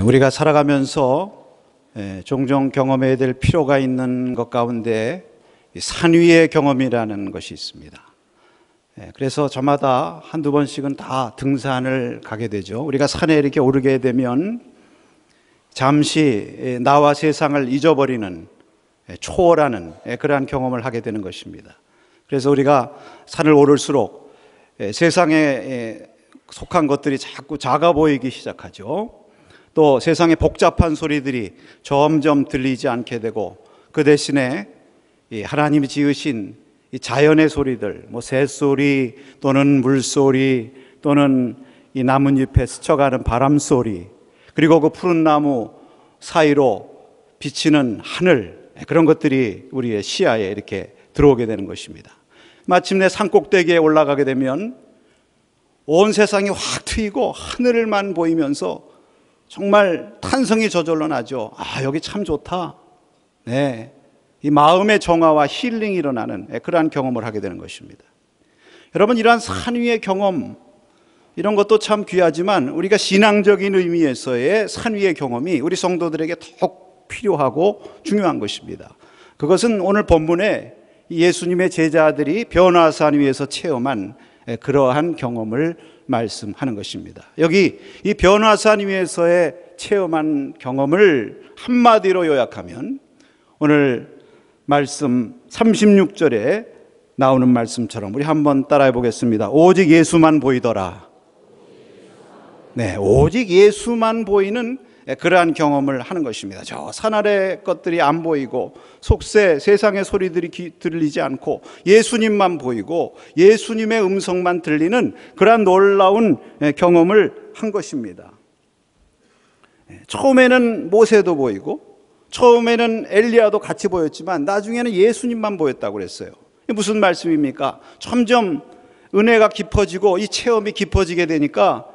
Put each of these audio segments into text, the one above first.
우리가 살아가면서 종종 경험해야 될 필요가 있는 것 가운데 산 위의 경험이라는 것이 있습니다. 그래서 저마다 한두 번씩은 다 등산을 가게 되죠. 우리가 산에 이렇게 오르게 되면 잠시 나와 세상을 잊어버리는, 초월하는 그러한 경험을 하게 되는 것입니다. 그래서 우리가 산을 오를수록 세상에 속한 것들이 자꾸 작아 보이기 시작하죠. 또 세상의 복잡한 소리들이 점점 들리지 않게 되고, 그 대신에 하나님이 지으신 이 자연의 소리들, 새소리 또는 물소리 또는 이 나뭇잎에 스쳐가는 바람소리, 그리고 그 푸른 나무 사이로 비치는 하늘, 그런 것들이 우리의 시야에 이렇게 들어오게 되는 것입니다. 마침내 산꼭대기에 올라가게 되면 온 세상이 확 트이고 하늘만 보이면서 정말 탄성이 저절로 나죠. 여기 참 좋다. 이 마음의 정화와 힐링이 일어나는 그러한 경험을 하게 되는 것입니다. 여러분, 이러한 산 위의 경험, 이런 것도 참 귀하지만 우리가 신앙적인 의미에서의 산 위의 경험이 우리 성도들에게 더욱 필요하고 중요한 것입니다. 그것은 오늘 본문에 예수님의 제자들이 변화산 위에서 체험한 그러한 경험을 말씀하는 것입니다. 여기 이 변화산 위에서의 체험한 경험을 한마디로 요약하면 오늘 말씀 36절에 나오는 말씀처럼 우리 한번 따라해 보겠습니다. 오직 예수만 보이더라. 오직 예수만 보이는 그러한 경험을 하는 것입니다. 저 산 아래 것들이 안 보이고 속세 세상의 소리들이 들리지 않고 예수님만 보이고 예수님의 음성만 들리는 그러한 놀라운 경험을 한 것입니다. 처음에는 모세도 보이고 처음에는 엘리야도 같이 보였지만 나중에는 예수님만 보였다고 그랬어요. 무슨 말씀입니까? 점점 은혜가 깊어지고 이 체험이 깊어지게 되니까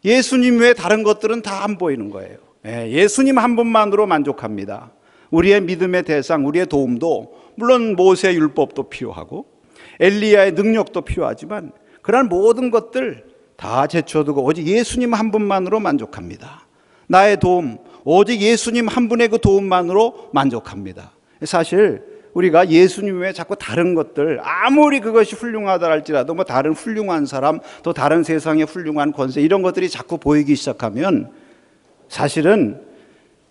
예수님 외에 다른 것들은 다 안 보이는 거예요. 예수님 한 분만으로 만족합니다. 우리의 믿음의 대상, 우리의 도움도 물론 모세의 율법도 필요하고 엘리야의 능력도 필요하지만 그러한 모든 것들 다 제쳐두고 오직 예수님 한 분만으로 만족합니다. 나의 도움, 오직 예수님 한 분의 그 도움만으로 만족합니다. 사실 우리가 예수님 외에 자꾸 다른 것들, 아무리 그것이 훌륭하다 할지라도 다른 훌륭한 사람, 또 다른 세상의 훌륭한 권세, 이런 것들이 자꾸 보이기 시작하면 사실은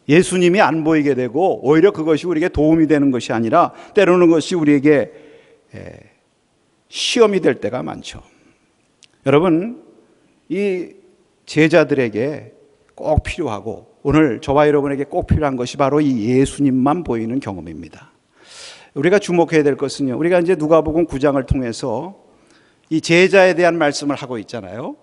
예수님이 안 보이게 되고 오히려 그것이 우리에게 도움이 되는 것이 아니라 때로는 그것이 우리에게 시험이 될 때가 많죠. 여러분, 이 제자들에게 꼭 필요하고 오늘 저와 여러분에게 꼭 필요한 것이 바로 이 예수님만 보이는 경험입니다. 우리가 주목해야 될 것은요, 우리가 이제 누가복음 9장을 통해서 이 제자에 대한 말씀을 하고 있잖아요.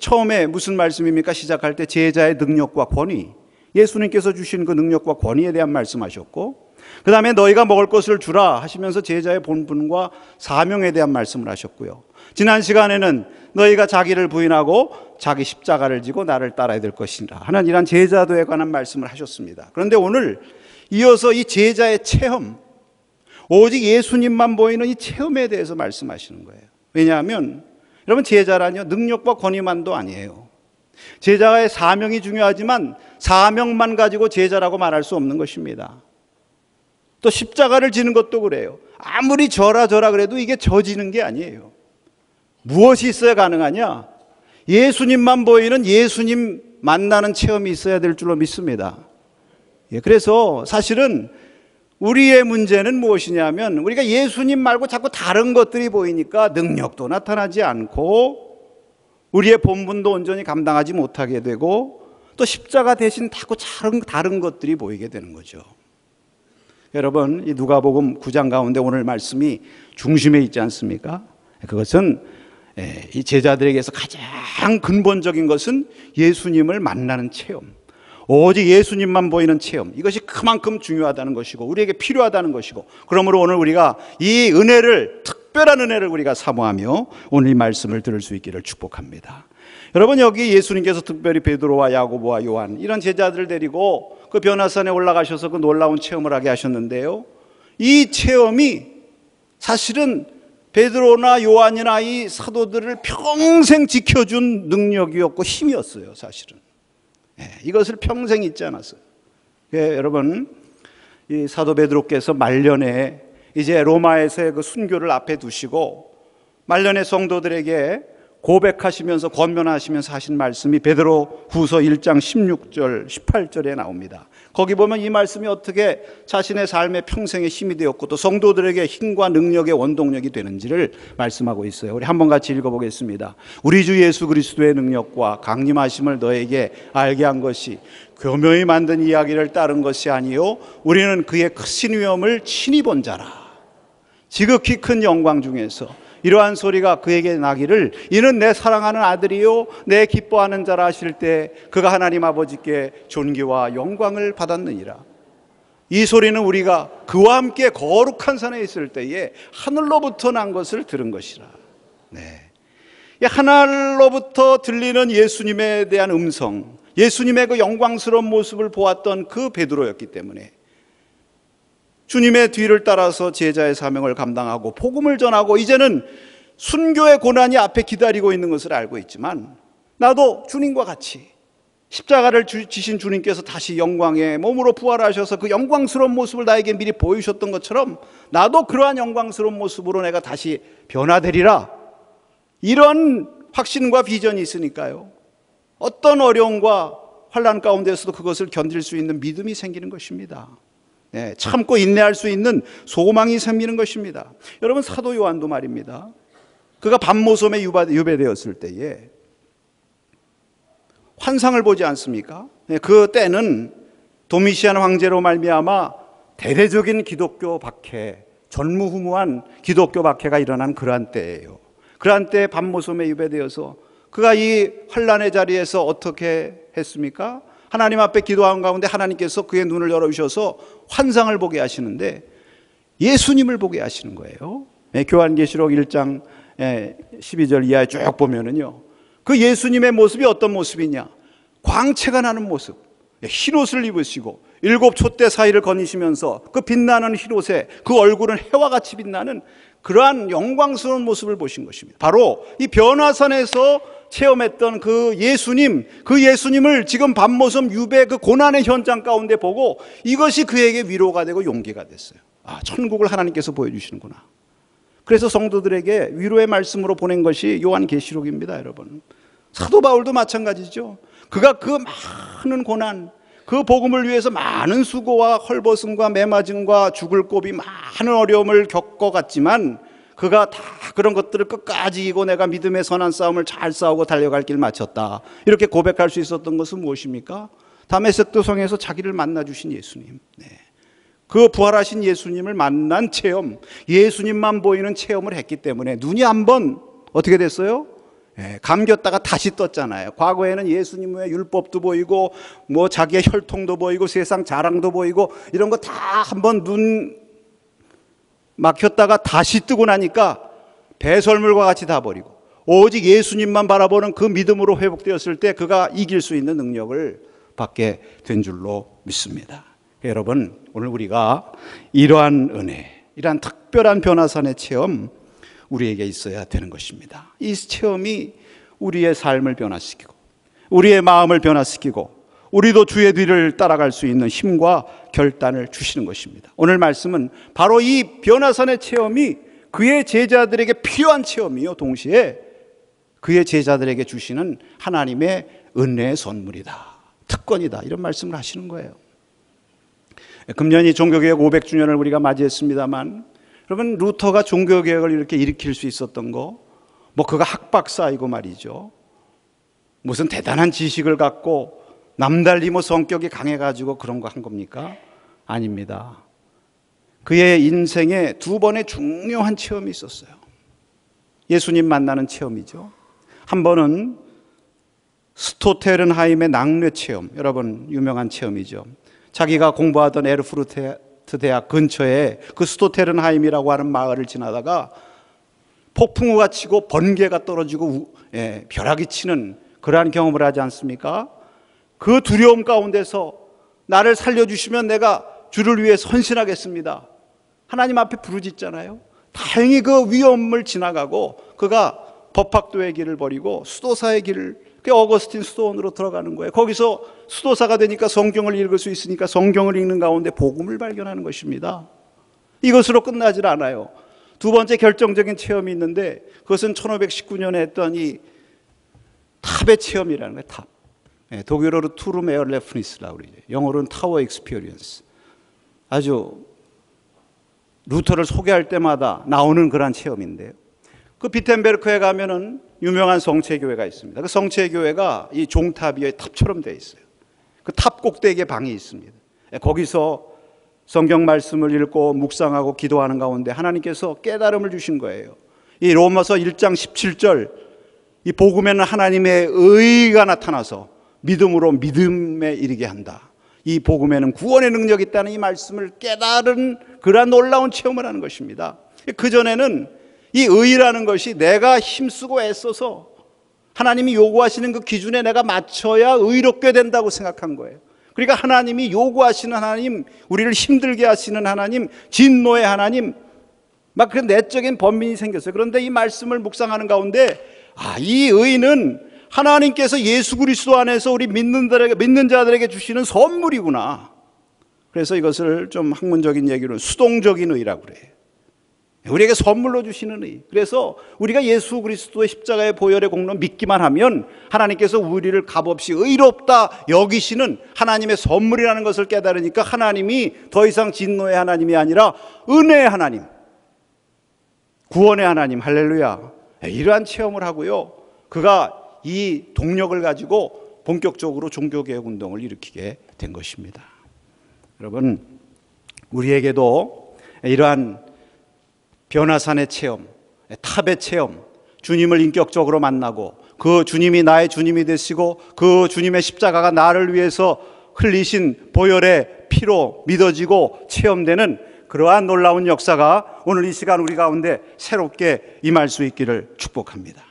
처음에 무슨 말씀입니까? 시작할 때 제자의 능력과 권위, 예수님께서 주신 그 능력과 권위에 대한 말씀하셨고, 그 다음에 너희가 먹을 것을 주라 하시면서 제자의 본분과 사명에 대한 말씀을 하셨고요. 지난 시간에는 너희가 자기를 부인하고 자기 십자가를 지고 나를 따라야 될 것이라 하는 이런 제자도에 관한 말씀을 하셨습니다. 그런데 오늘 이어서 이 제자의 체험, 오직 예수님만 보이는 이 체험에 대해서 말씀하시는 거예요. 왜냐하면 여러분, 제자라뇨 능력과 권위만도 아니에요. 제자의 사명이 중요하지만 사명만 가지고 제자라고 말할 수 없는 것입니다. 또 십자가를 지는 것도 그래요. 아무리 저라 그래도 이게 저지는 게 아니에요. 무엇이 있어야 가능하냐? 예수님만 보이는 예수님 만나는 체험이 있어야 될 줄로 믿습니다. 그래서 사실은 우리의 문제는 무엇이냐면 우리가 예수님 말고 자꾸 다른 것들이 보이니까 능력도 나타나지 않고 우리의 본분도 온전히 감당하지 못하게 되고 또 십자가 대신 자꾸 다른 것들이 보이게 되는 거죠. 여러분, 이 누가복음 9장 가운데 오늘 말씀이 중심에 있지 않습니까? 그것은 이 제자들에게서 가장 근본적인 것은 예수님을 만나는 체험, 오직 예수님만 보이는 체험, 이것이 그만큼 중요하다는 것이고 우리에게 필요하다는 것이고, 그러므로 오늘 우리가 이 은혜를, 특별한 은혜를 우리가 사모하며 오늘 이 말씀을 들을 수 있기를 축복합니다. 여러분, 여기 예수님께서 특별히 베드로와 야고보와 요한 이런 제자들을 데리고 그 변화산에 올라가셔서 그 놀라운 체험을 하게 하셨는데요, 이 체험이 사실은 베드로나 요한이나 이 사도들을 평생 지켜준 능력이었고 힘이었어요. 사실은 이것을 평생 잊지 않았어요. 여러분, 이 사도 베드로께서 말년에 이제 로마에서의 그 순교를 앞에 두시고 말년의 성도들에게 고백하시면서 권면하시면서 하신 말씀이 베드로 후서 1장 16절 18절에 나옵니다. 거기 보면 이 말씀이 어떻게 자신의 삶의 평생의 힘이 되었고 또 성도들에게 힘과 능력의 원동력이 되는지를 말씀하고 있어요. 우리 한번 같이 읽어보겠습니다. 우리 주 예수 그리스도의 능력과 강림하심을 너에게 알게 한 것이 교묘히 만든 이야기를 따른 것이 아니요 우리는 그의 크신 위엄을 친히 본 자라. 지극히 큰 영광 중에서 이러한 소리가 그에게 나기를 이는 내 사랑하는 아들이요 내 기뻐하는 자라 하실 때 그가 하나님 아버지께 존귀와 영광을 받았느니라. 이 소리는 우리가 그와 함께 거룩한 산에 있을 때에 하늘로부터 난 것을 들은 것이라. 하늘로부터 들리는 예수님에 대한 음성, 예수님의 그 영광스러운 모습을 보았던 그 베드로였기 때문에 주님의 뒤를 따라서 제자의 사명을 감당하고 복음을 전하고 이제는 순교의 고난이 앞에 기다리고 있는 것을 알고 있지만 나도 주님과 같이 십자가를 지신 주님께서 다시 영광의 몸으로 부활하셔서 그 영광스러운 모습을 나에게 미리 보여주셨던 것처럼 나도 그러한 영광스러운 모습으로 내가 다시 변화되리라. 이런 확신과 비전이 있으니까요. 어떤 어려움과 환난 가운데서도 그것을 견딜 수 있는 믿음이 생기는 것입니다. 참고 인내할 수 있는 소망이 생기는 것입니다. 여러분, 사도 요한도 말입니다. 그가 밤모섬에 유배되었을 때에 환상을 보지 않습니까? 그 때는 도미시안 황제로 말미암아 대대적인 기독교 박해, 전무후무한 기독교 박해가 일어난 그러한 때예요. 그러한 때에 밤모섬에 유배되어서 그가 이 환난의 자리에서 어떻게 했습니까? 하나님 앞에 기도한 가운데 하나님께서 그의 눈을 열어주셔서 환상을 보게 하시는데 예수님을 보게 하시는 거예요. 교한계시록 1장 12절 이하에 쭉 보면은요, 그 예수님의 모습이 어떤 모습이냐? 광채가 나는 모습, 흰옷을 입으시고 7 촛대 사이를 거니시면서 그 빛나는 흰옷에 그 얼굴은 해와 같이 빛나는 그러한 영광스러운 모습을 보신 것입니다. 바로 이 변화산에서 체험했던 그 예수님을 지금 밤모섬 유배 그 고난의 현장 가운데 보고 이것이 그에게 위로가 되고 용기가 됐어요. 천국을 하나님께서 보여주시는구나. 그래서 성도들에게 위로의 말씀으로 보낸 것이 요한계시록입니다. 여러분, 사도 바울도 마찬가지죠. 그가 그 많은 고난, 그 복음을 위해서 많은 수고와 헐벗음과 매맞음과 죽을 고비 많은 어려움을 겪어갔지만 그가 다 그런 것들을 끝까지 이기고 내가 믿음의 선한 싸움을 잘 싸우고 달려갈 길 마쳤다, 이렇게 고백할 수 있었던 것은 무엇입니까? 다메섹도 성에서 자기를 만나주신 예수님, 그 부활하신 예수님을 만난 체험, 예수님만 보이는 체험을 했기 때문에 눈이 한번 어떻게 됐어요? 감겼다가 다시 떴잖아요. 과거에는 예수님의 율법도 보이고 뭐 자기의 혈통도 보이고 세상 자랑도 보이고 이런 거 다 한번 눈 막혔다가 다시 뜨고 나니까 배설물과 같이 다 버리고 오직 예수님만 바라보는 그 믿음으로 회복되었을 때 그가 이길 수 있는 능력을 받게 된 줄로 믿습니다. 여러분, 오늘 우리가 이러한 은혜, 이러한 특별한 변화산의 체험 우리에게 있어야 되는 것입니다. 이 체험이 우리의 삶을 변화시키고 우리의 마음을 변화시키고 우리도 주의 뒤를 따라갈 수 있는 힘과 결단을 주시는 것입니다. 오늘 말씀은 바로 이 변화산의 체험이 그의 제자들에게 필요한 체험이요, 동시에 그의 제자들에게 주시는 하나님의 은혜의 선물이다, 특권이다, 이런 말씀을 하시는 거예요. 금년이 종교개혁 500주년을 우리가 맞이했습니다만 여러분, 루터가 종교개혁을 이렇게 일으킬 수 있었던 거, 그가 학박사이고 말이죠, 무슨 대단한 지식을 갖고 남달리 성격이 강해가지고 그런 거 한 겁니까? 아닙니다. 그의 인생에 2번의 중요한 체험이 있었어요. 예수님 만나는 체험이죠. 한 번은 스토테른하임의 낙뢰 체험, 여러분 유명한 체험이죠. 자기가 공부하던 에르푸르트 대학 근처에 그 스토테른하임이라고 하는 마을을 지나다가 폭풍우가 치고 번개가 떨어지고 벼락이 치는 그러한 경험을 하지 않습니까? 그 두려움 가운데서 나를 살려주시면 내가 주를 위해 헌신하겠습니다, 하나님 앞에 부르짖잖아요. 다행히 그 위험을 지나가고 그가 법학도의 길을 버리고 수도사의 길을 그 어거스틴 수도원으로 들어가는 거예요. 거기서 수도사가 되니까 성경을 읽을 수 있으니까 성경을 읽는 가운데 복음을 발견하는 것입니다. 이것으로 끝나질 않아요. 두 번째 결정적인 체험이 있는데 그것은 1519년에 했던 이 탑의 체험이라는 거예요. 탑. 독일어로 투룸 에어레프니스라고 그러죠. 영어로는 타워 익스피리언스. 아주 루터를 소개할 때마다 나오는 그런 체험인데요. 그 비텐베르크에 가면은 유명한 성체교회가 있습니다. 그 성체교회가 이 종탑 위에 탑처럼 되어 있어요. 그 탑 꼭대기에 방이 있습니다. 거기서 성경 말씀을 읽고 묵상하고 기도하는 가운데 하나님께서 깨달음을 주신 거예요. 이 로마서 1장 17절, 이 복음에는 하나님의 의가 나타나서 믿음으로 믿음에 이르게 한다. 이 복음에는 구원의 능력이 있다는 이 말씀을 깨달은 그러한 놀라운 체험을 하는 것입니다. 그전에는 이 의라는 것이 내가 힘쓰고 애써서 하나님이 요구하시는 그 기준에 내가 맞춰야 의롭게 된다고 생각한 거예요. 그러니까 하나님이 요구하시는 하나님, 우리를 힘들게 하시는 하나님, 진노의 하나님, 막 그런 내적인 번민이 생겼어요. 그런데 이 말씀을 묵상하는 가운데 이 의는 하나님께서 예수 그리스도 안에서 우리 믿는 자들에게 주시는 선물이구나. 그래서 이것을 좀 학문적인 얘기로 수동적인 의라고 그래요. 우리에게 선물로 주시는 의. 그래서 우리가 예수 그리스도의 십자가의 보혈의 공로 믿기만 하면 하나님께서 우리를 값없이 의롭다 여기시는 하나님의 선물이라는 것을 깨달으니까 하나님이 더 이상 진노의 하나님이 아니라 은혜의 하나님, 구원의 하나님, 할렐루야, 이러한 체험을 하고요. 그가 이 동력을 가지고 본격적으로 종교개혁 운동을 일으키게 된 것입니다. 여러분, 우리에게도 이러한 변화산의 체험, 탑의 체험, 주님을 인격적으로 만나고 그 주님이 나의 주님이 되시고 그 주님의 십자가가 나를 위해서 흘리신 보혈의 피로 믿어지고 체험되는 그러한 놀라운 역사가 오늘 이 시간 우리 가운데 새롭게 임할 수 있기를 축복합니다.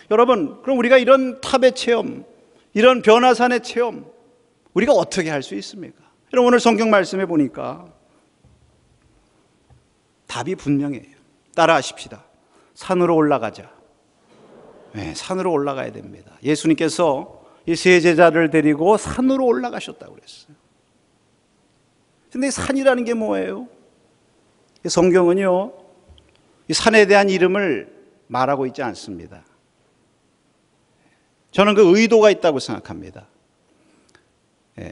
여러분, 그럼 우리가 이런 탑의 체험, 이런 변화산의 체험, 우리가 어떻게 할 수 있습니까? 여러분, 오늘 성경 말씀해 보니까 답이 분명해요. 따라하십시다. 산으로 올라가자. 네, 산으로 올라가야 됩니다. 예수님께서 이 세 제자를 데리고 산으로 올라가셨다고 그랬어요. 근데 산이라는 게 뭐예요? 성경은요, 이 산에 대한 이름을 말하고 있지 않습니다. 저는 그 의도가 있다고 생각합니다.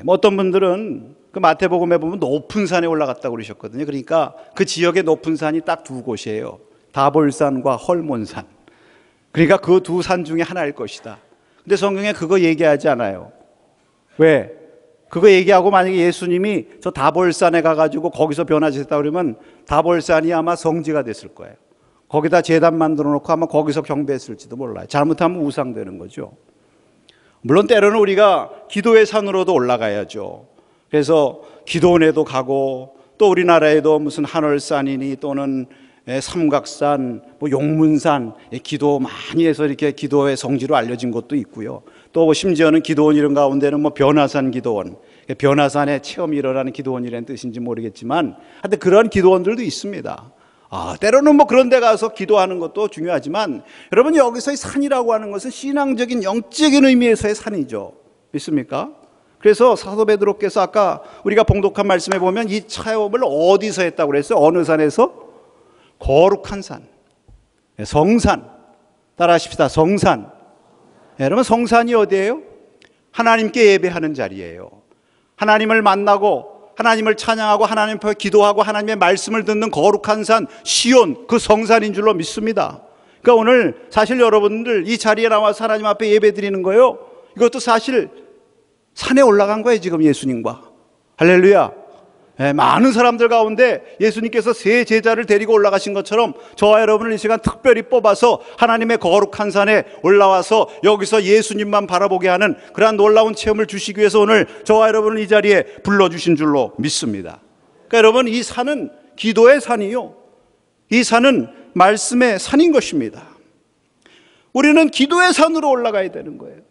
어떤 분들은 그 마태복음에 보면 높은 산에 올라갔다고 그러셨거든요. 그러니까 그 지역의 높은 산이 딱 두 곳이에요. 다볼산과 헐몬산. 그러니까 그 두 산 중에 하나일 것이다. 근데 성경에 그거 얘기하지 않아요. 왜? 그거 얘기하고 만약에 예수님이 저 다볼산에 가가지고 거기서 변화되셨다 그러면 다볼산이 아마 성지가 됐을 거예요. 거기다 제단 만들어 놓고 아마 거기서 경배했을지도 몰라요. 잘못하면 우상되는 거죠. 물론 때로는 우리가 기도의 산으로도 올라가야죠. 그래서 기도원에도 가고 또 우리나라에도 무슨 한월산이니 또는 삼각산, 뭐 용문산, 기도 많이 해서 이렇게 기도의 성지로 알려진 곳도 있고요. 또 심지어는 기도원 이런 가운데는 뭐 변화산 기도원, 변화산에 체험이 일어나는 기도원이라는 뜻인지 모르겠지만 하여튼 그런 기도원들도 있습니다. 때로는 뭐 그런 데 가서 기도하는 것도 중요하지만 여러분, 여기서의 산이라고 하는 것은 신앙적인 영적인 의미에서의 산이죠. 믿습니까? 그래서 사도 베드로께서 아까 우리가 봉독한 말씀에 보면 이 체험을 어디서 했다고 그랬어요? 어느 산에서? 거룩한 산, 성산. 따라하십시다. 성산. 여러분, 성산이 어디예요? 하나님께 예배하는 자리예요. 하나님을 만나고 하나님을 찬양하고 하나님 앞에 기도하고 하나님의 말씀을 듣는 거룩한 산 시온, 그 성산인 줄로 믿습니다. 그러니까 오늘 사실 여러분들 이 자리에 나와서 하나님 앞에 예배 드리는 거예요. 이것도 사실 산에 올라간 거예요. 지금 예수님과. 할렐루야. 많은 사람들 가운데 예수님께서 세 제자를 데리고 올라가신 것처럼 저와 여러분을 이 시간 특별히 뽑아서 하나님의 거룩한 산에 올라와서 여기서 예수님만 바라보게 하는 그러한 놀라운 체험을 주시기 위해서 오늘 저와 여러분을 이 자리에 불러주신 줄로 믿습니다. 그러니까 여러분, 이 산은 기도의 산이요, 이 산은 말씀의 산인 것입니다. 우리는 기도의 산으로 올라가야 되는 거예요.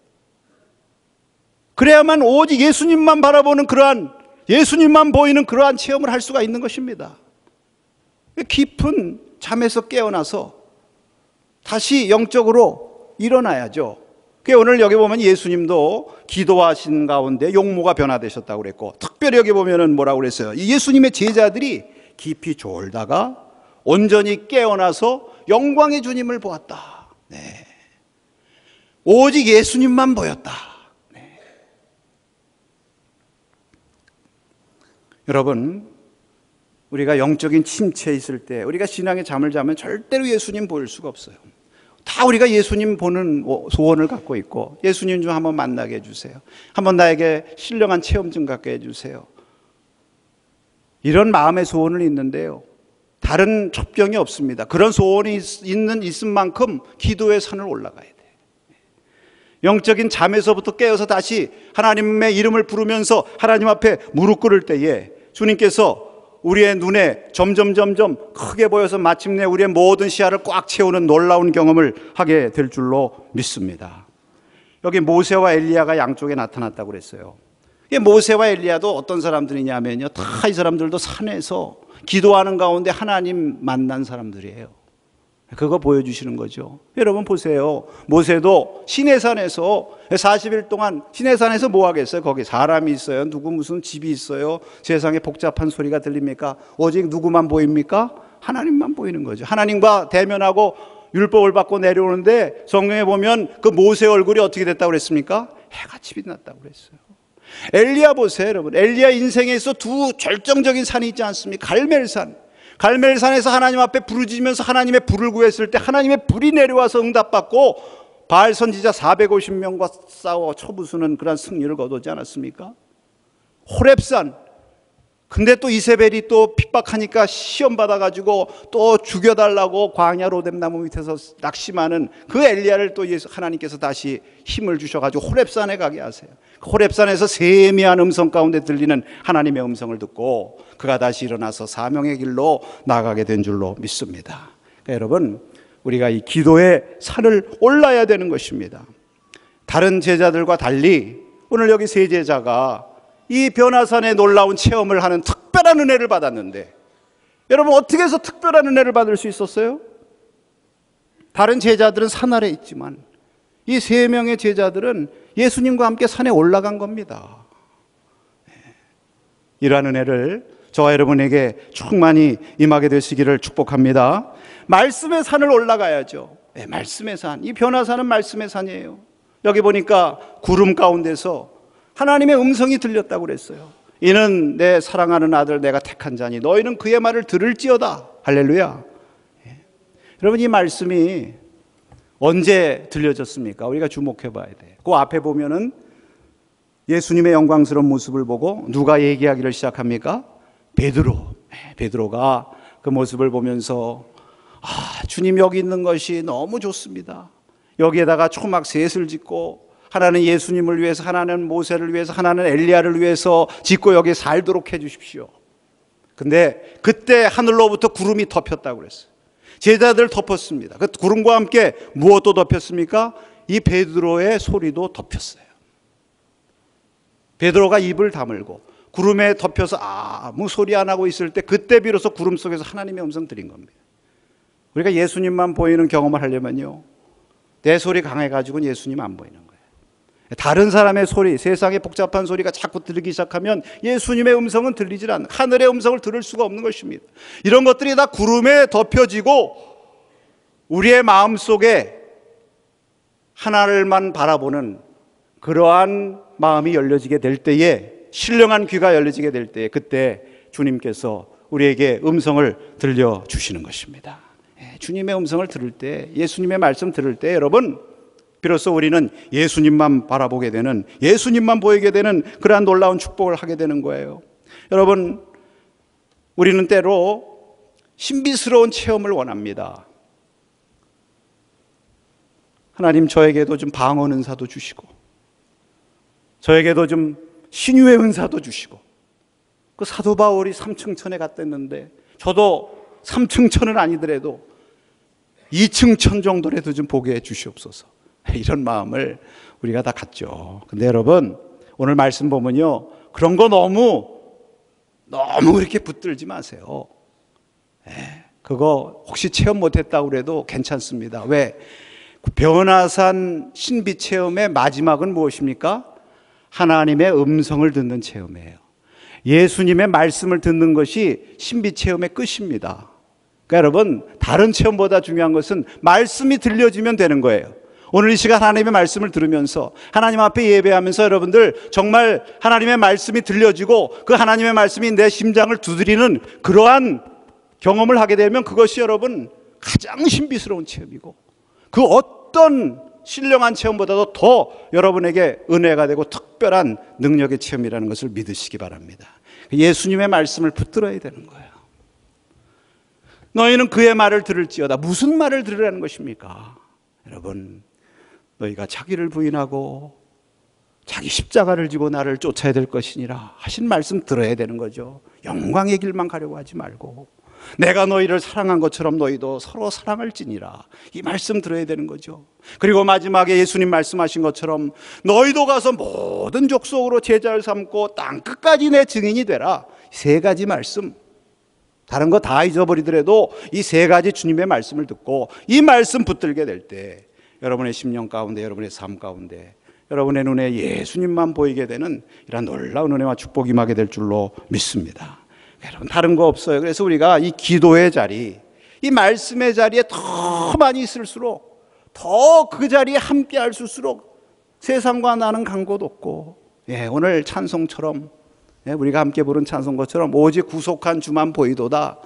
그래야만 오직 예수님만 바라보는 그러한, 예수님만 보이는 그러한 체험을 할 수가 있는 것입니다. 깊은 잠에서 깨어나서 다시 영적으로 일어나야죠. 그 오늘 여기 보면 예수님도 기도하신 가운데 용모가 변화되셨다고 그랬고, 특별히 여기 보면은 뭐라고 그랬어요? 예수님의 제자들이 깊이 졸다가 온전히 깨어나서 영광의 주님을 보았다. 네. 오직 예수님만 보였다. 네. 여러분, 우리가 영적인 침체에 있을 때, 우리가 신앙의 잠을 자면 절대로 예수님 보일 수가 없어요. 다 우리가 예수님 보는 소원을 갖고 있고, 예수님 좀 한번 만나게 해주세요. 한번 나에게 신령한 체험 좀 갖게 해주세요. 이런 마음의 소원을 있는데요, 다른 첩경이 없습니다. 그런 소원이 있은 만큼 기도의 산을 올라가야 돼요. 영적인 잠에서부터 깨어서 다시 하나님의 이름을 부르면서 하나님 앞에 무릎 꿇을 때에 주님께서 우리의 눈에 점점 크게 보여서 마침내 우리의 모든 시야를 꽉 채우는 놀라운 경험을 하게 될 줄로 믿습니다. 여기 모세와 엘리야가 양쪽에 나타났다고 그랬어요. 이 모세와 엘리야도 어떤 사람들이냐면요, 다 이 사람들도 산에서 기도하는 가운데 하나님 만난 사람들이에요. 그거 보여주시는 거죠. 여러분 보세요. 모세도 시내산에서 40일 동안, 시내산에서 뭐 하겠어요? 거기 사람이 있어요? 누구 무슨 집이 있어요? 세상에 복잡한 소리가 들립니까? 오직 누구만 보입니까? 하나님만 보이는 거죠. 하나님과 대면하고 율법을 받고 내려오는데 성경에 보면 그 모세 얼굴이 어떻게 됐다고 그랬습니까? 해같이 빛났다고 그랬어요. 엘리야 보세요, 여러분. 엘리야 인생에 있어 두 절정적인 산이 있지 않습니까? 갈멜산. 갈멜산에서 하나님 앞에 부르짖으면서 하나님의 불을 구했을 때 하나님의 불이 내려와서 응답받고 바알 선지자 450명과 싸워 쳐부수는 그런 승리를 거두지 않았습니까? 호렙산. 근데 또 이세벨이 또 핍박하니까 시험 받아가지고 또 죽여달라고 광야 로뎀나무 밑에서 낙심하는 그 엘리야를 또 하나님께서 다시 힘을 주셔가지고 호렙산에 가게 하세요. 호렙산에서 세미한 음성 가운데 들리는 하나님의 음성을 듣고 그가 다시 일어나서 사명의 길로 나가게 된 줄로 믿습니다. 그러니까 여러분, 우리가 이 기도의 산을 올라야 되는 것입니다. 다른 제자들과 달리 오늘 여기 세 제자가 이 변화산의 놀라운 체험을 하는 특별한 은혜를 받았는데, 여러분 어떻게 해서 특별한 은혜를 받을 수 있었어요? 다른 제자들은 산 아래 있지만 이 세 명의 제자들은 예수님과 함께 산에 올라간 겁니다. 이러한 은혜를 저와 여러분에게 충만히 임하게 되시기를 축복합니다. 말씀의 산을 올라가야죠. 네, 말씀의 산. 이 변화산은 말씀의 산이에요. 여기 보니까 구름 가운데서 하나님의 음성이 들렸다고 그랬어요. 이는 내 사랑하는 아들 내가 택한 자니 너희는 그의 말을 들을지어다. 할렐루야. 예. 여러분, 이 말씀이 언제 들려졌습니까? 우리가 주목해 봐야 돼요. 그 앞에 보면은 예수님의 영광스러운 모습을 보고 누가 얘기하기를 시작합니까? 베드로. 베드로가 그 모습을 보면서 주님 여기 있는 것이 너무 좋습니다. 여기에다가 초막 셋을 짓고 하나는 예수님을 위해서, 하나는 모세를 위해서, 하나는 엘리야를 위해서 짓고 여기 살도록 해 주십시오. 근데 그때 하늘로부터 구름이 덮였다고 그랬어요. 제자들 덮었습니다. 그 구름과 함께 무엇도 덮였습니까? 이 베드로의 소리도 덮였어요. 베드로가 입을 다물고 구름에 덮여서 아무 소리 안 하고 있을 때 그때 비로소 구름 속에서 하나님의 음성 들린 겁니다. 우리가 예수님만 보이는 경험을 하려면요, 내 소리 강해가지고는 예수님 안 보이는 거예요. 다른 사람의 소리, 세상의 복잡한 소리가 자꾸 들리기 시작하면 예수님의 음성은 들리질 않는, 하늘의 음성을 들을 수가 없는 것입니다. 이런 것들이 다 구름에 덮여지고 우리의 마음속에 하나를만 바라보는 그러한 마음이 열려지게 될 때에, 신령한 귀가 열려지게 될 때에, 그때 주님께서 우리에게 음성을 들려주시는 것입니다. 주님의 음성을 들을 때, 예수님의 말씀 들을 때 여러분, 비로소 우리는 예수님만 바라보게 되는, 예수님만 보이게 되는 그러한 놀라운 축복을 하게 되는 거예요. 여러분, 우리는 때로 신비스러운 체험을 원합니다. 하나님, 저에게도 좀 방언 은사도 주시고, 저에게도 좀 신유의 은사도 주시고, 그 사도 바울이 3층 천에 갔댔는데 저도 3층 천은 아니더라도 2층 천 정도라도 좀 보게 해 주시옵소서. 이런 마음을 우리가 다 갖죠. 근데 여러분, 오늘 말씀 보면요, 그런 거 너무 그렇게 붙들지 마세요. 그거 혹시 체험 못했다고 그래도 괜찮습니다. 왜? 변화산 신비 체험의 마지막은 무엇입니까? 하나님의 음성을 듣는 체험이에요. 예수님의 말씀을 듣는 것이 신비 체험의 끝입니다. 그러니까 여러분, 다른 체험보다 중요한 것은 말씀이 들려지면 되는 거예요. 오늘 이 시간 하나님의 말씀을 들으면서 하나님 앞에 예배하면서 여러분들 정말 하나님의 말씀이 들려지고 그 하나님의 말씀이 내 심장을 두드리는 그러한 경험을 하게 되면 그것이 여러분 가장 신비스러운 체험이고 그 어떤 신령한 체험보다도 더 여러분에게 은혜가 되고 특별한 능력의 체험이라는 것을 믿으시기 바랍니다. 예수님의 말씀을 붙들어야 되는 거예요. 너희는 그의 말을 들을지어다. 무슨 말을 들으라는 것입니까? 여러분, 너희가 자기를 부인하고 자기 십자가를 지고 나를 쫓아야 될 것이니라 하신 말씀 들어야 되는 거죠. 영광의 길만 가려고 하지 말고 내가 너희를 사랑한 것처럼 너희도 서로 사랑할지니라. 이 말씀 들어야 되는 거죠. 그리고 마지막에 예수님 말씀하신 것처럼 너희도 가서 모든 족속으로 제자를 삼고 땅 끝까지 내 증인이 되라. 세 가지 말씀, 다른 거 다 잊어버리더라도 이 세 가지 주님의 말씀을 듣고 이 말씀 붙들게 될 때 여러분의 심령 가운데, 여러분의 삶 가운데 여러분의 눈에 예수님만 보이게 되는 이런 놀라운 은혜와 축복이 임하게 될 줄로 믿습니다. 여러분, 다른 거 없어요. 그래서 우리가 이 기도의 자리, 이 말씀의 자리에 더 많이 있을수록 더 그 자리에 함께 할수록 세상과 나는 간 곳 없고, 오늘 찬송처럼 우리가 함께 부른 찬송것처럼 오직 구속한 주만 보이도다,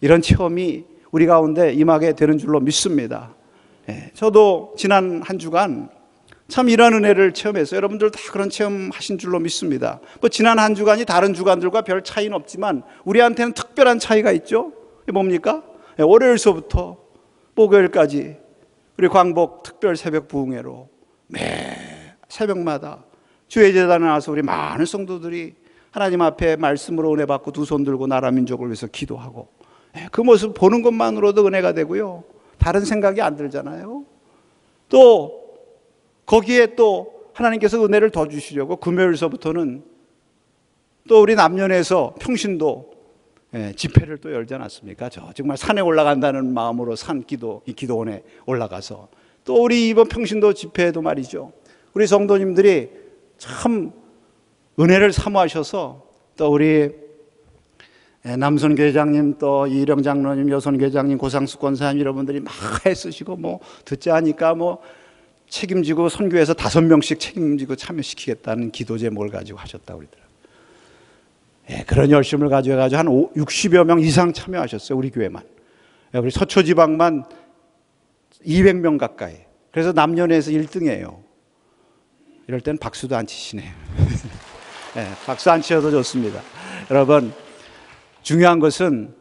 이런 체험이 우리 가운데 임하게 되는 줄로 믿습니다. 저도 지난 한 주간 참 이런 은혜를 체험했어요. 여러분들 다 그런 체험 하신 줄로 믿습니다. 뭐 지난 한 주간이 다른 주간들과 별 차이는 없지만 우리한테는 특별한 차이가 있죠. 뭡니까? 월요일서부터 목요일까지 우리 광복 특별 새벽 부흥회로 매 새벽마다 주의 재단에 나와서 우리 많은 성도들이 하나님 앞에 말씀으로 은혜 받고 두 손 들고 나라 민족을 위해서 기도하고, 그 모습 보는 것만으로도 은혜가 되고요. 다른 생각이 안 들잖아요. 또 거기에 또 하나님께서 은혜를 더 주시려고 금요일서부터는 또 우리 남년에서 평신도 집회를 또 열지 않았습니까? 저 정말 산에 올라간다는 마음으로 산 기도, 이 기도원에 올라가서 또 우리 이번 평신도 집회에도 말이죠. 우리 성도님들이 참 은혜를 사모하셔서 또 우리 남선 교회장님, 또 이령 장로님, 여선 교회장님, 고상수 권사님 여러분들이 막 애쓰시고 뭐 듣자 하니까 뭐 책임지고 선교에서 5명씩 책임지고 참여시키겠다는 기도 제목을 가지고 하셨다고 그러더라고요. 그런 열심을 가지고 한 60여 명 이상 참여하셨어요. 우리 교회만. 우리 서초지방만 200명 가까이. 그래서 남녀에서 1등이에요. 이럴 땐 박수도 안 치시네요. 박수 안 치셔도 좋습니다. 여러분, 중요한 것은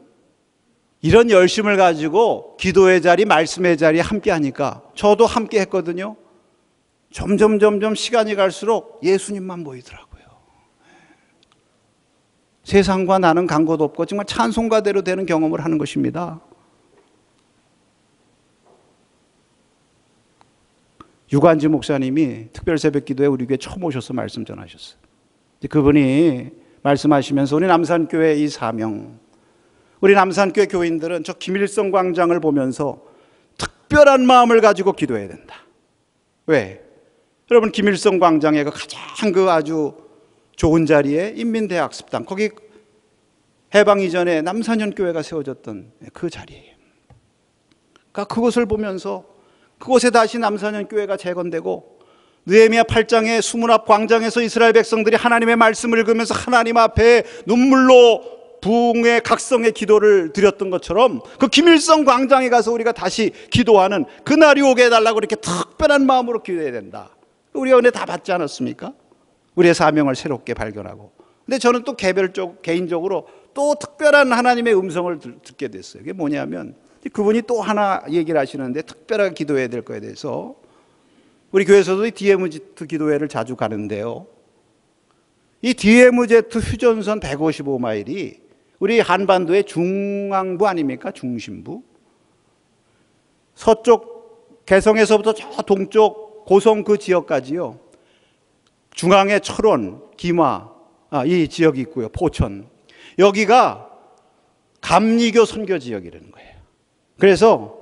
이런 열심을 가지고 기도의 자리, 말씀의 자리에 함께 하니까 저도 함께 했거든요. 점점 시간이 갈수록 예수님만 보이더라고요. 세상과 나는 간 곳 없고 정말 찬송가대로 되는 경험을 하는 것입니다. 유관지 목사님이 특별 새벽 기도에 우리 교회 처음 오셔서 말씀 전하셨어요. 그분이 말씀하시면서 우리 남산교회 이 사명, 우리 남산교회 교인들은 저 김일성 광장을 보면서 특별한 마음을 가지고 기도해야 된다. 왜? 여러분, 김일성 광장의 그 가장 그 아주 좋은 자리에 인민대학습당, 거기 해방 이전에 남산현교회가 세워졌던 그 자리예요. 그러니까 그것을 보면서 그곳에 다시 남산현교회가 재건되고 느헤미야 8장의 수문 앞 광장에서 이스라엘 백성들이 하나님의 말씀을 읽으면서 하나님 앞에 눈물로 부흥의 각성의 기도를 드렸던 것처럼 그 김일성 광장에 가서 우리가 다시 기도하는 그날이 오게 해달라고 이렇게 특별한 마음으로 기도해야 된다. 우리가 은혜 다 받지 않았습니까? 우리의 사명을 새롭게 발견하고. 근데 저는 또 개인적으로 또 특별한 하나님의 음성을 듣게 됐어요. 그게 뭐냐면 그분이 또 하나 얘기를 하시는데 특별하게 기도해야 될 거에 대해서 우리 교회에서도 이 DMZ 기도회를 자주 가는데요. 이 DMZ 휴전선 155마일이 우리 한반도의 중앙부 아닙니까? 중심부. 서쪽 개성에서부터 저 동쪽 고성 그 지역까지요. 중앙에 철원, 김화, 이 지역이 있고요. 포천. 여기가 감리교 선교 지역이라는 거예요. 그래서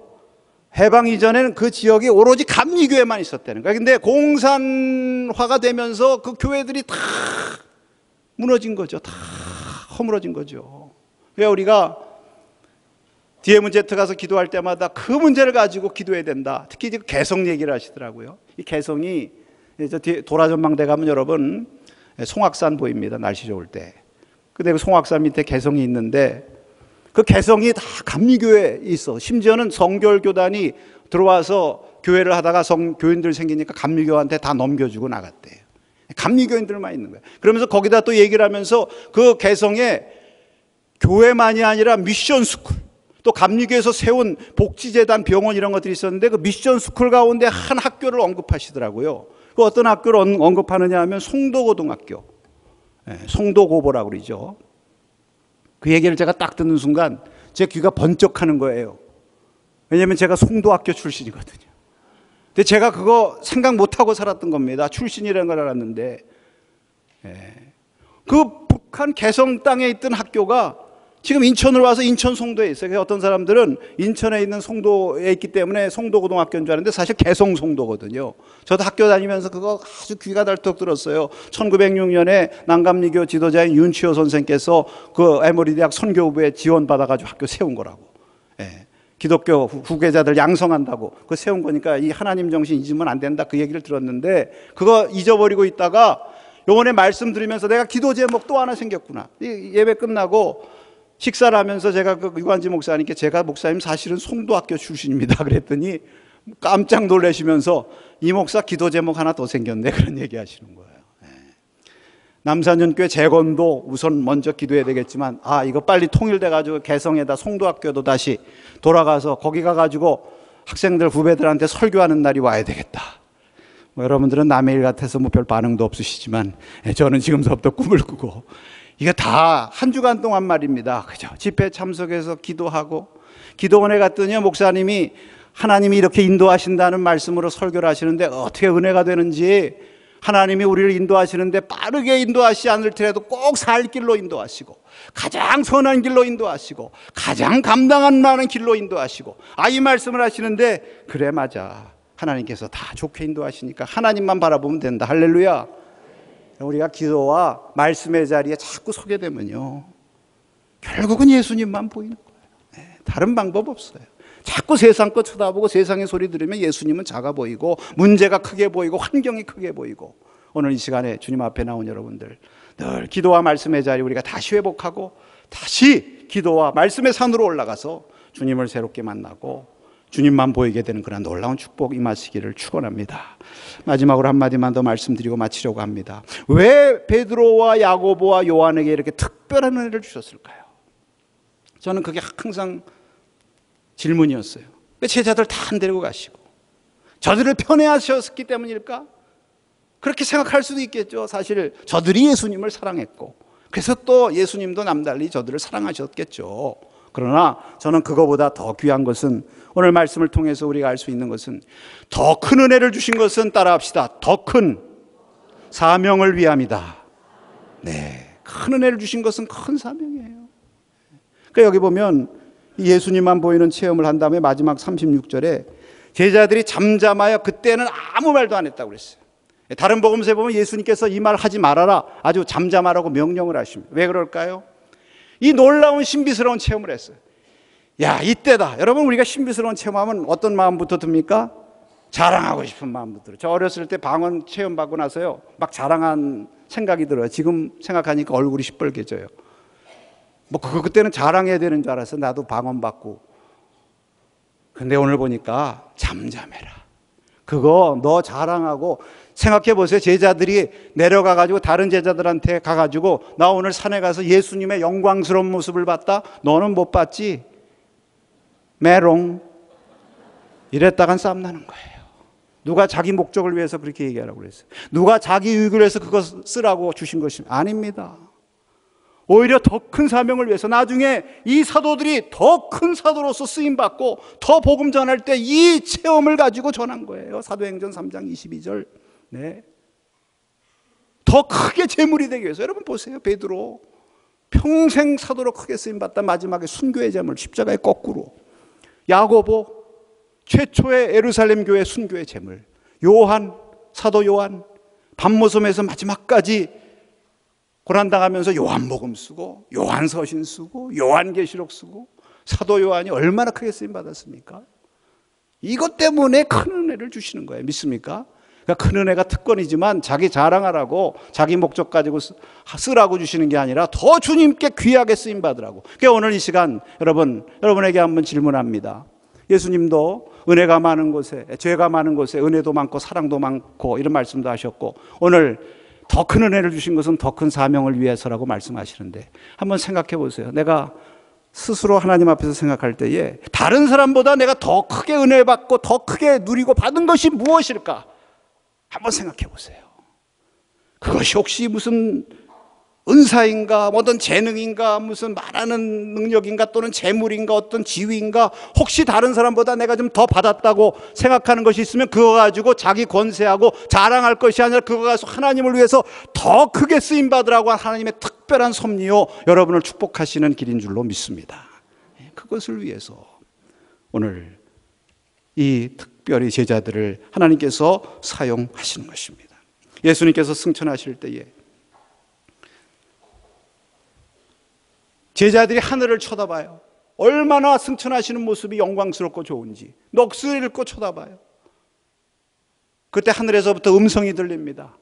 해방 이전에는 그 지역이 오로지 감리교회만 있었다는 거예요. 근데 공산화가 되면서 그 교회들이 다 무너진 거죠. 다 허물어진 거죠. 그래서 우리가 DMZ 가서 기도할 때마다 그 문제를 가지고 기도해야 된다. 특히 이제 개성 얘기를 하시더라고요. 이 개성이 도라전망대 가면 여러분 송악산 보입니다. 날씨 좋을 때. 근데 그 송악산 밑에 개성이 있는데 그 개성이 다 감리교회에 있어. 심지어는 성결교단이 들어와서 교회를 하다가 교인들 생기니까 감리교한테 다 넘겨주고 나갔대요. 감리교인들만 있는 거예요. 그러면서 거기다 또 얘기를 하면서 그 개성에 교회만이 아니라 미션 스쿨, 또 감리교에서 세운 복지재단, 병원 이런 것들이 있었는데 그 미션 스쿨 가운데 한 학교를 언급하시더라고요. 그 어떤 학교를 언급하느냐 하면 송도고등학교, 송도고보라고 그러죠. 그 얘기를 제가 딱 듣는 순간 제 귀가 번쩍하는 거예요. 왜냐하면 제가 송도학교 출신이거든요. 근데 제가 그거 생각 못하고 살았던 겁니다. 출신이라는 걸 알았는데, 그 북한 개성 땅에 있던 학교가 지금 인천으로 와서 인천 송도에 있어요. 그래서 어떤 사람들은 인천에 있는 송도에 있기 때문에 송도고등학교인 줄 아는데 사실 개성 송도거든요. 저도 학교 다니면서 그거 아주 귀가 닳도록 들었어요. 1906년에 난감리교 지도자인 윤치호 선생께서 그 에모리 대학 선교부에 지원받아가지고 학교 세운 거라고. 기독교 후계자들 양성한다고 그 세운 거니까 이 하나님 정신 잊으면 안 된다 그 얘기를 들었는데 그거 잊어버리고 있다가 요번에 말씀 드리면서 내가 기도 제목 또 하나 생겼구나. 예배 끝나고 식사를 하면서 제가 그 유관지 목사님께 제가 목사님 사실은 송도학교 출신입니다 그랬더니 깜짝 놀라시면서 이 목사 기도 제목 하나 더 생겼네 그런 얘기 하시는 거예요. 남산연교회 재건도 우선 먼저 기도해야 되겠지만 이거 빨리 통일돼 가지고 개성에다 송도학교도 다시 돌아가서 거기 가가지고 학생들 후배들한테 설교하는 날이 와야 되겠다. 여러분들은 남의 일 같아서 별 반응도 없으시지만 저는 지금서부터 꿈을 꾸고 이거 다 한 주간 동안 말입니다. 그죠? 집회 참석해서 기도하고 기도원에 갔더니 목사님이 하나님이 이렇게 인도하신다는 말씀으로 설교를 하시는데 어떻게 은혜가 되는지 하나님이 우리를 인도하시는데 빠르게 인도하시지 않을지라도 꼭 살 길로 인도하시고 가장 선한 길로 인도하시고 가장 감당할 만한 길로 인도하시고 이 말씀을 하시는데 그래 맞아. 하나님께서 다 좋게 인도하시니까 하나님만 바라보면 된다. 할렐루야. 우리가 기도와 말씀의 자리에 자꾸 서게 되면요 결국은 예수님만 보이는 거예요. 다른 방법 없어요. 자꾸 세상 거 쳐다보고 세상의 소리 들으면 예수님은 작아 보이고 문제가 크게 보이고 환경이 크게 보이고 오늘 이 시간에 주님 앞에 나온 여러분들 늘 기도와 말씀의 자리 우리가 다시 회복하고 다시 기도와 말씀의 산으로 올라가서 주님을 새롭게 만나고 주님만 보이게 되는 그런 놀라운 축복 임하시기를 축원합니다. 마지막으로 한마디만 더 말씀드리고 마치려고 합니다. 왜 베드로와 야고보와 요한에게 이렇게 특별한 은혜를 주셨을까요? 저는 그게 항상 질문이었어요. 왜 제자들 다 안 데리고 가시고 저들을 편애하셨기 때문일까? 그렇게 생각할 수도 있겠죠. 사실 저들이 예수님을 사랑했고 그래서 또 예수님도 남달리 저들을 사랑하셨겠죠. 그러나 저는 그거보다 더 귀한 것은 오늘 말씀을 통해서 우리가 알 수 있는 것은 더 큰 은혜를 주신 것은 따라합시다. 더 큰 사명을 위함이다. 네, 큰 은혜를 주신 것은 큰 사명이에요. 그러니까 여기 보면 예수님만 보이는 체험을 한 다음에 마지막 36절에 제자들이 잠잠하여 그때는 아무 말도 안 했다고 그랬어요. 다른 복음서에 보면 예수님께서 이 말 하지 말아라 아주 잠잠하라고 명령을 하십니다. 왜 그럴까요? 이 놀라운 신비스러운 체험을 했어요. 야, 이때다. 여러분 우리가 신비스러운 체험하면 어떤 마음부터 듭니까? 자랑하고 싶은 마음부터 들어요. 저 어렸을 때 방언 체험 받고 나서요 막 자랑한 생각이 들어요. 지금 생각하니까 얼굴이 시뻘개져요. 그때는 자랑해야 되는 줄 알았어. 나도 방언 받고. 근데 오늘 보니까 잠잠해라. 그거 너 자랑하고 생각해 보세요. 제자들이 내려가가지고 다른 제자들한테 가가지고 나 오늘 산에 가서 예수님의 영광스러운 모습을 봤다. 너는 못 봤지? 메롱. 이랬다간 싸움 나는 거예요. 누가 자기 목적을 위해서 그렇게 얘기하라고 그랬어요? 누가 자기 유익을 위해서 그거 쓰라고 주신 것이 아닙니다. 오히려 더 큰 사명을 위해서 나중에 이 사도들이 더 큰 사도로서 쓰임받고 더 복음 전할 때 이 체험을 가지고 전한 거예요. 사도행전 3장 22절. 네. 더 크게 제물이 되기 위해서. 여러분 보세요. 베드로 평생 사도로 크게 쓰임받다 마지막에 순교의 제물 십자가의 거꾸로. 야고보 최초의 예루살렘 교회 순교의 제물, 요한, 사도 요한, 밤모섬에서 마지막까지 고난당하면서 요한복음 쓰고 요한서신 쓰고 요한계시록 쓰고 사도 요한이 얼마나 크게 쓰임받았습니까? 이것 때문에 큰 은혜를 주시는 거예요. 믿습니까? 그러니까 큰 은혜가 특권이지만 자기 자랑하라고 자기 목적 가지고 쓰라고 주시는 게 아니라 더 주님께 귀하게 쓰임받으라고. 그러니까 오늘 이 시간 여러분에게 한번 질문합니다. 예수님도 은혜가 많은 곳에, 죄가 많은 곳에 은혜도 많고 사랑도 많고 이런 말씀도 하셨고, 오늘 더 큰 은혜를 주신 것은 더 큰 사명을 위해서라고 말씀하시는데, 한번 생각해 보세요. 내가 스스로 하나님 앞에서 생각할 때에 다른 사람보다 내가 더 크게 은혜 받고 더 크게 누리고 받은 것이 무엇일까? 한번 생각해 보세요. 그것이 혹시 무슨 은사인가, 어떤 재능인가, 무슨 말하는 능력인가, 또는 재물인가, 어떤 지위인가, 혹시 다른 사람보다 내가 좀 더 받았다고 생각하는 것이 있으면 그거 가지고 자기 권세하고 자랑할 것이 아니라 그거 가지고 하나님을 위해서 더 크게 쓰임받으라고 하나님의 특별한 섭리요 여러분을 축복하시는 길인 줄로 믿습니다. 그것을 위해서 오늘 이 특별히 제자들을 하나님께서 사용하시는 것입니다. 예수님께서 승천하실 때에 제자들이 하늘을 쳐다봐요. 얼마나 승천하시는 모습이 영광스럽고 좋은지 넋을 잃고 쳐다봐요. 그때 하늘에서부터 음성이 들립니다.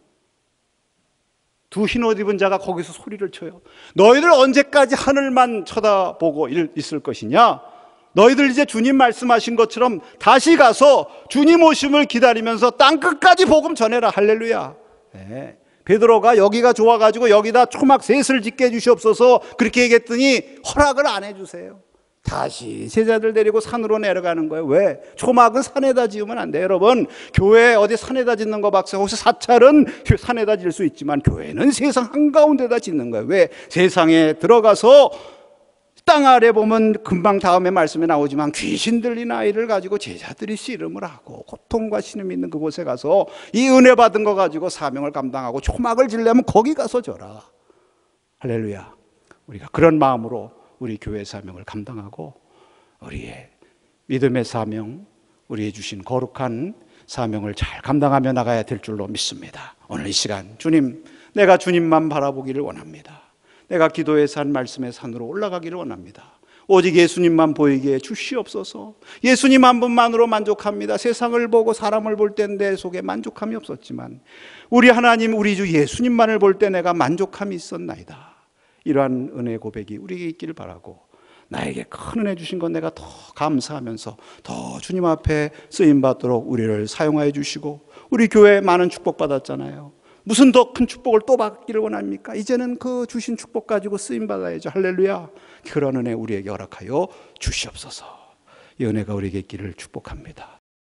두 흰옷 입은 자가 거기서 소리를 쳐요. 너희들 언제까지 하늘만 쳐다보고 있을 것이냐? 너희들 이제 주님 말씀하신 것처럼 다시 가서 주님 오심을 기다리면서 땅끝까지 복음 전해라. 할렐루야. 네. 베드로가 여기가 좋아가지고 여기다 초막 셋을 짓게 해주시옵소서 그렇게 얘기했더니 허락을 안 해주세요. 다시 제자들 데리고 산으로 내려가는 거예요. 왜? 초막은 산에다 지으면 안 돼요. 여러분, 교회 어디 산에다 짓는 거 박사, 혹시 사찰은 산에다 지을 수 있지만 교회는 세상 한가운데다 짓는 거예요. 왜? 세상에 들어가서 땅 아래 보면 금방 다음에 말씀에 나오지만 귀신 들린 아이를 가지고 제자들이 씨름을 하고 고통과 신음이 있는 그곳에 가서 이 은혜 받은 거 가지고 사명을 감당하고 초막을 지려면 거기 가서 져라. 할렐루야. 우리가 그런 마음으로 우리 교회 사명을 감당하고 우리의 믿음의 사명, 우리의 주신 거룩한 사명을 잘 감당하며 나가야 될 줄로 믿습니다. 오늘 이 시간 주님, 내가 주님만 바라보기를 원합니다. 내가 기도해서 한 말씀의 산으로 올라가기를 원합니다. 오직 예수님만 보이게 해 주시옵소서. 예수님 한 분만으로 만족합니다. 세상을 보고 사람을 볼 때 내 속에 만족함이 없었지만 우리 하나님, 우리 주 예수님만을 볼 때 내가 만족함이 있었나이다. 이러한 은혜 고백이 우리에게 있기를 바라고, 나에게 큰 은혜 주신 건 내가 더 감사하면서 더 주님 앞에 쓰임받도록 우리를 사용하여 주시고, 우리 교회에 많은 축복 받았잖아요. 무슨 더 큰 축복을 또 받기를 원합니까? 이제는 그 주신 축복 가지고 쓰임받아야죠. 할렐루야. 그런 은혜 우리에게 허락하여 주시옵소서. 이 은혜가 우리에게 있기를 축복합니다.